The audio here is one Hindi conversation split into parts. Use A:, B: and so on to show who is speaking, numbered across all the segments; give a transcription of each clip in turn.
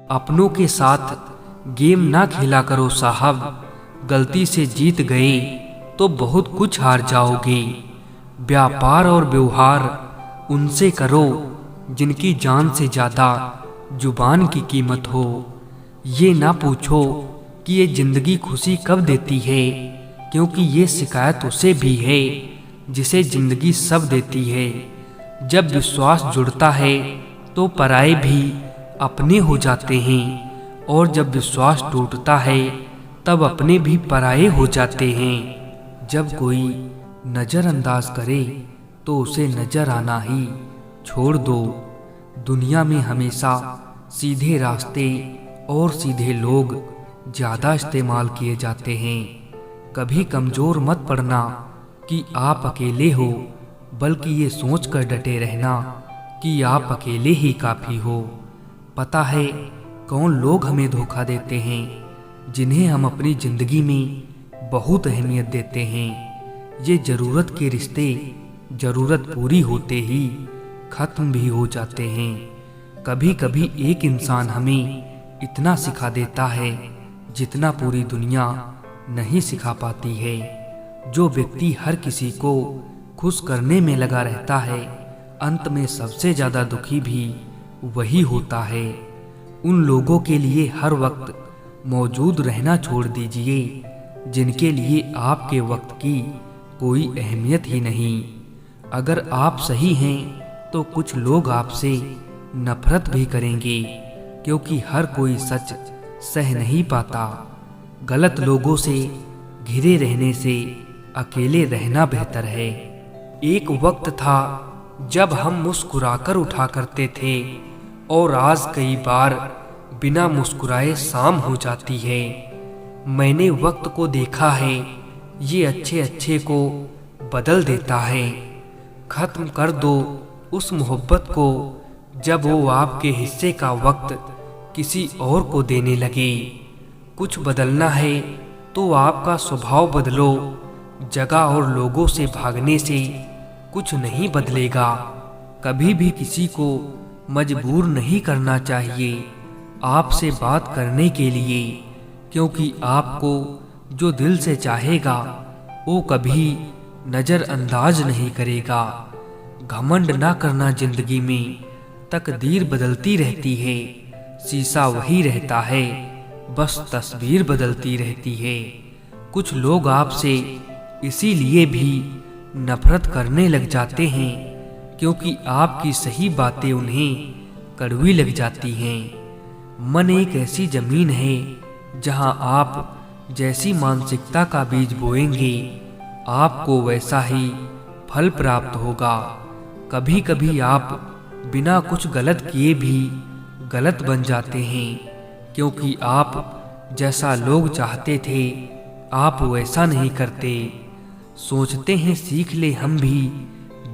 A: अपनों के साथ गेम ना खेला करो साहब, गलती से जीत गए तो बहुत कुछ हार जाओगे। व्यापार और व्यवहार उनसे करो जिनकी जान से ज़्यादा जुबान की कीमत हो। ये ना पूछो कि ये जिंदगी खुशी कब देती है, क्योंकि ये शिकायत उसे भी है जिसे जिंदगी सब देती है। जब विश्वास जुड़ता है तो पराये भी अपने हो जाते हैं, और जब विश्वास टूटता है तब अपने भी पराये हो जाते हैं। जब कोई नज़रअंदाज करे तो उसे नजर आना ही छोड़ दो। दुनिया में हमेशा सीधे रास्ते और सीधे लोग ज़्यादा इस्तेमाल किए जाते हैं। कभी कमज़ोर मत पड़ना कि आप अकेले हो, बल्कि ये सोचकर डटे रहना कि आप अकेले ही काफ़ी हो। पता है कौन लोग हमें धोखा देते हैं, जिन्हें हम अपनी ज़िंदगी में बहुत अहमियत देते हैं। ये ज़रूरत के रिश्ते ज़रूरत पूरी होते ही ख़त्म भी हो जाते हैं। कभी कभी एक इंसान हमें इतना सिखा देता है जितना पूरी दुनिया नहीं सिखा पाती है। जो व्यक्ति हर किसी को खुश करने में लगा रहता है, अंत में सबसे ज़्यादा दुखी भी वही होता है। उन लोगों के लिए हर वक्त मौजूद रहना छोड़ दीजिए जिनके लिए आपके वक्त की कोई अहमियत ही नहीं। अगर आप सही हैं तो कुछ लोग आपसे नफरत भी करेंगे, क्योंकि हर कोई सच सह नहीं पाता। गलत लोगों से घिरे रहने से अकेले रहना बेहतर है। एक वक्त था जब हम मुस्कुराकर उठा करते थे, और आज कई बार बिना मुस्कुराए शाम हो जाती है। मैंने वक्त को देखा है, ये अच्छे अच्छे को बदल देता है। खत्म कर दो उस मोहब्बत को जब वो आपके हिस्से का वक्त किसी और को देने लगे। कुछ बदलना है तो आपका स्वभाव बदलो। जगह और लोगों से भागने से कुछ नहीं बदलेगा। कभी भी किसी को मजबूर नहीं करना चाहिए आपसे बात करने के लिए, क्योंकि आपको जो दिल से चाहेगा वो कभी नज़रअंदाज नहीं करेगा। घमंड ना करना, जिंदगी में तकदीर बदलती रहती है, शीशा वही रहता है, बस तस्वीर बदलती रहती है। कुछ लोग आपसे इसीलिए भी नफरत करने लग जाते हैं क्योंकि आपकी सही बातें उन्हें कड़वी लग जाती हैं। मन एक ऐसी जमीन है जहां आप जैसी मानसिकता का बीज बोएंगे आपको वैसा ही फल प्राप्त होगा। कभी कभी आप बिना कुछ गलत किए भी गलत बन जाते हैं, क्योंकि आप जैसा लोग चाहते थे आप वैसा नहीं करते। सोचते हैं सीख ले हम भी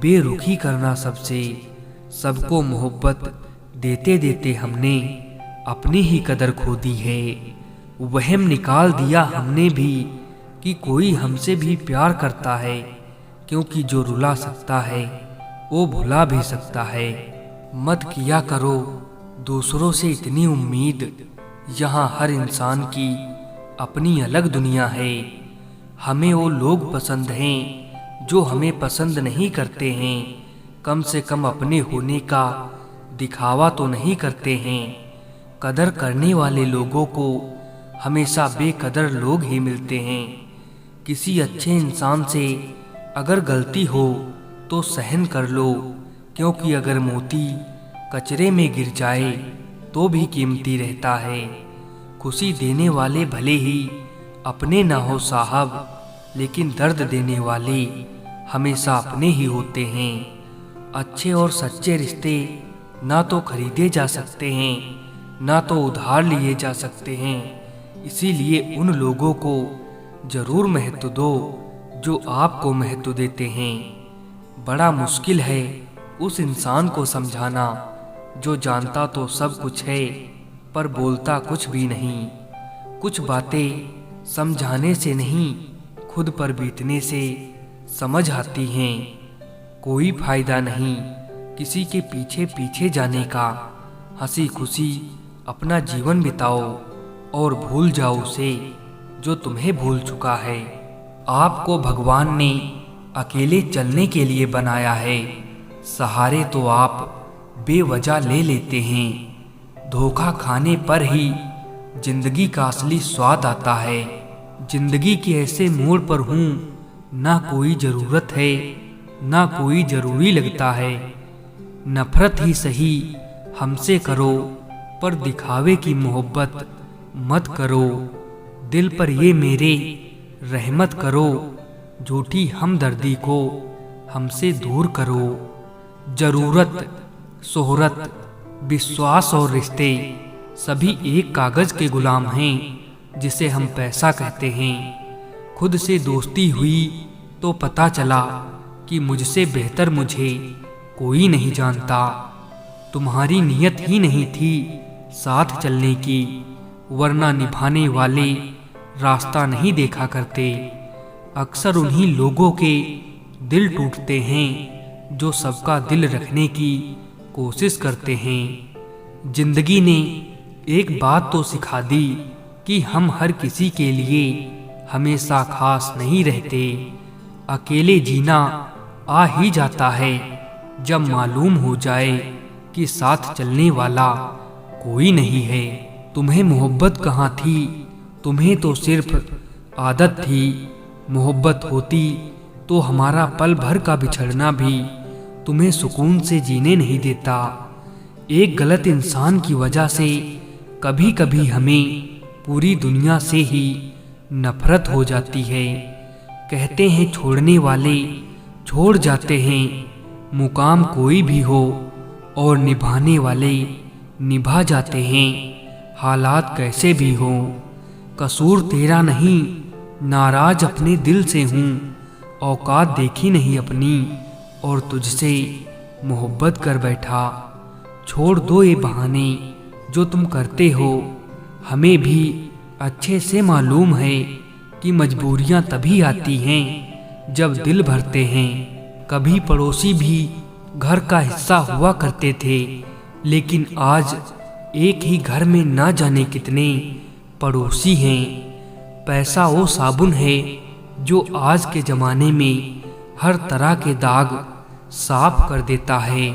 A: बेरुखी करना सबसे। सबको मोहब्बत देते देते हमने अपनी ही कदर खो दी है। वहम निकाल दिया हमने भी कि कोई हमसे भी प्यार करता है, क्योंकि जो रुला सकता है वो भुला भी सकता है। मत किया करो दूसरों से इतनी उम्मीद, यहाँ हर इंसान की अपनी अलग दुनिया है। हमें वो लोग पसंद हैं जो हमें पसंद नहीं करते हैं। कम से कम अपने होने का दिखावा तो नहीं करते हैं। कदर करने वाले लोगों को हमेशा बेकदर लोग ही मिलते हैं। किसी अच्छे इंसान से अगर गलती हो तो सहन कर लो, क्योंकि अगर मोती कचरे में गिर जाए तो भी कीमती रहता है। खुशी देने वाले भले ही अपने ना हो साहब, लेकिन दर्द देने वाले हमेशा अपने ही होते हैं। अच्छे और सच्चे रिश्ते ना तो खरीदे जा सकते हैं, ना तो उधार लिए जा सकते हैं। इसीलिए उन लोगों को जरूर महत्व दो जो आपको महत्व देते हैं। बड़ा मुश्किल है उस इंसान को समझाना जो जानता तो सब कुछ है पर बोलता कुछ भी नहीं। कुछ बातें समझाने से नहीं, खुद पर बीतने से समझ आती हैं। कोई फायदा नहीं किसी के पीछे पीछे जाने का। हंसी खुशी अपना जीवन बिताओ और भूल जाओ उसे जो तुम्हें भूल चुका है। आपको भगवान ने अकेले चलने के लिए बनाया है, सहारे तो आप बेवजह ले लेते हैं। धोखा खाने पर ही जिंदगी का असली स्वाद आता है। जिंदगी के ऐसे मोड़ पर हूँ, ना कोई ज़रूरत है ना कोई ज़रूरी लगता है। नफरत ही सही हमसे करो, पर दिखावे की मोहब्बत मत करो। दिल पर ये मेरे रहमत करो, झूठी हमदर्दी को हमसे दूर करो। ज़रूरत, शोहरत, विश्वास और रिश्ते सभी एक कागज़ के गुलाम हैं जिसे हम पैसा कहते हैं। खुद से दोस्ती हुई तो पता चला कि मुझसे बेहतर मुझे कोई नहीं जानता। तुम्हारी नियत ही नहीं थी साथ चलने की, वरना निभाने वाले रास्ता नहीं देखा करते। अक्सर उन्हीं लोगों के दिल टूटते हैं जो सबका दिल रखने की कोशिश करते हैं। जिंदगी ने एक बात तो सिखा दी कि हम हर किसी के लिए हमेशा खास नहीं रहते। अकेले जीना आ ही जाता है जब मालूम हो जाए कि साथ चलने वाला कोई नहीं है। तुम्हें मोहब्बत कहाँ थी, तुम्हें तो सिर्फ आदत थी। मोहब्बत होती तो हमारा पल भर का बिछड़ना भी तुम्हें सुकून से जीने नहीं देता। एक गलत इंसान की वजह से कभी कभी हमें पूरी दुनिया से ही नफरत हो जाती है। कहते हैं छोड़ने वाले छोड़ जाते हैं, मुकाम कोई भी हो, और निभाने वाले निभा जाते हैं, हालात कैसे भी हों। कसूर तेरा नहीं, नाराज अपने दिल से हूँ। औकात देखी नहीं अपनी और तुझसे मोहब्बत कर बैठा। छोड़ दो ये बहाने जो तुम करते हो। हमें भी अच्छे से मालूम है कि मजबूरियां तभी आती हैं जब दिल भरते हैं। कभी पड़ोसी भी घर का हिस्सा हुआ करते थे, लेकिन आज एक ही घर में ना जाने कितने पड़ोसी हैं। पैसा वो साबुन है जो आज के ज़माने में हर तरह के दाग साफ कर देता है।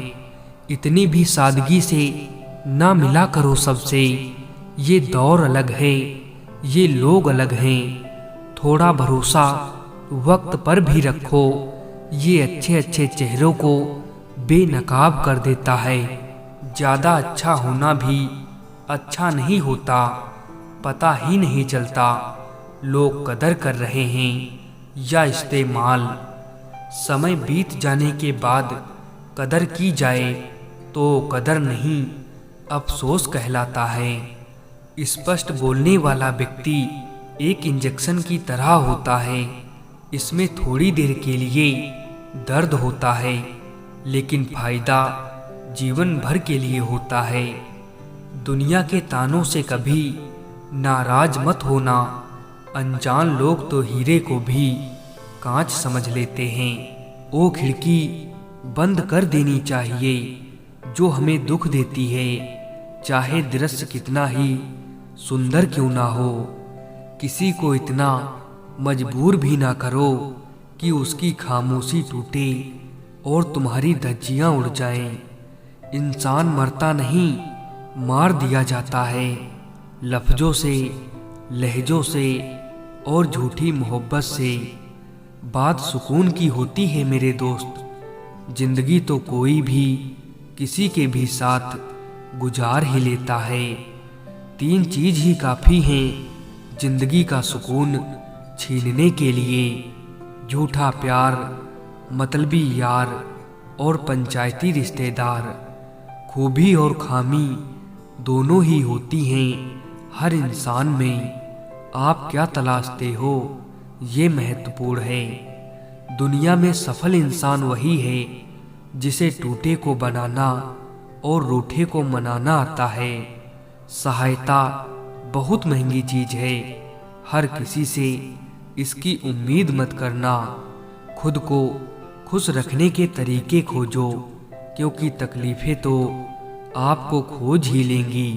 A: इतनी भी सादगी से ना मिला करो सबसे। ये दौर अलग है, ये लोग अलग हैं। थोड़ा भरोसा वक्त पर भी रखो, ये अच्छे अच्छे चेहरों को बेनकाब कर देता है। ज़्यादा अच्छा होना भी अच्छा नहीं होता, पता ही नहीं चलता लोग कदर कर रहे हैं या इस्तेमाल। समय बीत जाने के बाद कदर की जाए तो कदर नहीं, अफसोस कहलाता है। स्पष्ट बोलने वाला व्यक्ति एक इंजेक्शन की तरह होता है। इसमें थोड़ी देर के लिए दर्द होता है, लेकिन फायदा जीवन भर के लिए होता है। दुनिया के तानों से कभी नाराज मत होना। अनजान लोग तो हीरे को भी कांच समझ लेते हैं। वो खिड़की बंद कर देनी चाहिए जो हमें दुख देती है, चाहे दृश्य कितना ही सुंदर क्यों ना हो। किसी को इतना मजबूर भी ना करो कि उसकी खामोशी टूटे और तुम्हारी धज्जियां उड़ जाएं। इंसान मरता नहीं, मार दिया जाता है, लफ्जों से, लहजों से और झूठी मोहब्बत से। बात सुकून की होती है मेरे दोस्त। जिंदगी तो कोई भी किसी के भी साथ गुजार ही लेता है। 3 चीज ही काफ़ी हैं जिंदगी का सुकून छीनने के लिए: झूठा प्यार, मतलबी यार और पंचायती रिश्तेदार। खूबी और खामी दोनों ही होती हैं हर इंसान में। आप क्या तलाशते हो ये महत्वपूर्ण है। दुनिया में सफल इंसान वही है जिसे टूटे को बनाना और रूठे को मनाना आता है। सहायता बहुत महंगी चीज है, हर किसी से इसकी उम्मीद मत करना। खुद को खुश रखने के तरीके खोजो, क्योंकि तकलीफें तो आपको खोज ही लेंगी।